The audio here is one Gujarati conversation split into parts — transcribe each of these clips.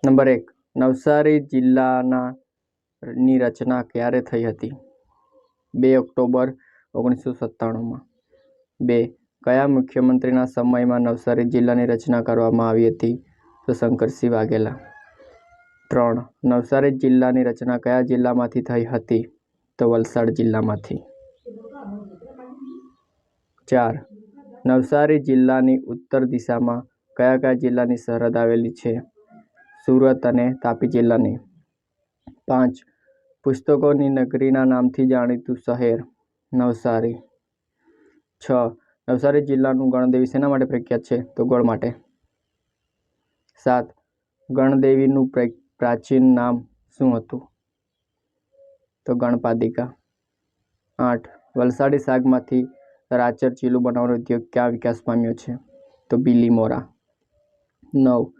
નંબર 1, નવસારી જિલ્લાની રચના ક્યારે થઈ હતી? 2 ઓક્ટોબર 1997માં. 2, કયા મુખ્યમંત્રીના સમયમાં નવસારી જિલ્લાની રચના કરવામાં આવી હતી? તો શંકરસિંહ વાઘેલા. 3, નવસારી જિલ્લાની રચના કયા જિલ્લામાંથી થઈ હતી? તો વલસાડ જિલ્લામાંથી. 4, નવસારી જિલ્લાની ઉત્તર દિશામાં કયા કયા જિલ્લાની સરહદ આવેલી છે? સુરત અને તાપી જિલ્લાની. 5, પુસ્તકોની નગરીના નામથી જાણીતું શહેર? નવસારી. 6, નવસારી જિલ્લાનું ગણદેવી શેના માટે પ્રખ્યાત છે? તો ગોળ માટે. 7, ગણદેવીનું પ્રાચીન નામ શું હતું? તો ગણપાદિકા. 8, વલસાડી શાકમાંથી રાચર ચીલું બનાવવાનો ઉદ્યોગ ક્યાં વિકાસ પામ્યો છે? તો બીલીમોરા. 9,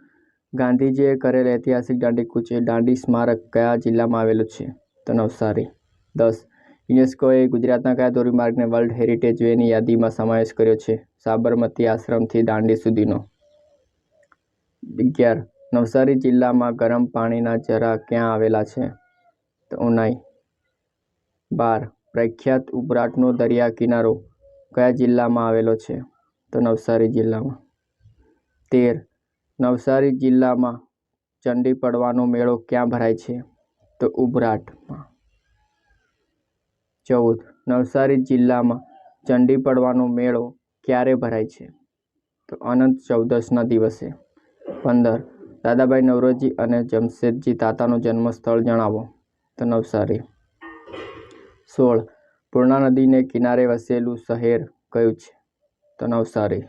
ગાંધીજીએ કરેલ ઐતિહાસિક દાંડીકૂચ એ દાંડી સ્મારક કયા જિલ્લામાં આવેલું છે? તો નવસારી. 10, યુનેસ્કોએ ગુજરાતના કયા ધોરીમાર્ગને વર્લ્ડ હેરિટેજ વેની યાદીમાં સમાવેશ કર્યો છે? સાબરમતી આશ્રમથી દાંડી સુધીનો. 11, નવસારી જિલ્લામાં ગરમ પાણીના ઝરા ક્યાં આવેલા છે? તો ઉનાઈ. 12, પ્રખ્યાત ઉભરાટનો દરિયા કિનારો કયા જિલ્લામાં આવેલો છે? તો નવસારી જિલ્લામાં. 13, નવસારી જિલ્લામાં ચંડી પડવાનો મેળો ક્યાં ભરાય છે? તો ઉભરાટમાં. 14, નવસારી જિલ્લામાં ચંડી પડવાનો મેળો ક્યારે ભરાય છે? તો અનંત ચૌદસના દિવસે. 15, દાદાભાઈ નવરોજી અને જમશેદજી તાતાનું જન્મ સ્થળ જણાવો. તો નવસારી. 16, પૂર્ણા નદીને કિનારે વસેલું શહેર કયું છે? તો નવસારી.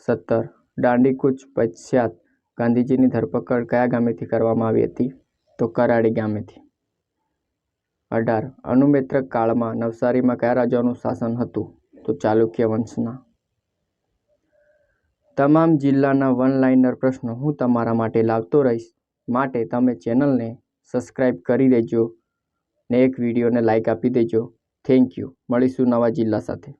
17, દાંડીકૂચ પશ્ચાત ગાંધીજીની ધરપકડ કયા ગામેથી કરવામાં આવી હતી? તો કરાડી ગામેથી. 18, અનુમેત્રક કાળમાં નવસારીમાં કયા રાજાનું શાસન હતું? તો ચાલુક્ય વંશના. તમામ જિલ્લાના વન લાઇનર પ્રશ્નો હું તમારા માટે લાવતો રહીશ, માટે તમે ચેનલને સબસ્ક્રાઈબ કરી દેજો ને એક વિડીયોને લાઈક આપી દેજો. Thank you. મળીશું નવા જિલ્લા સાથે.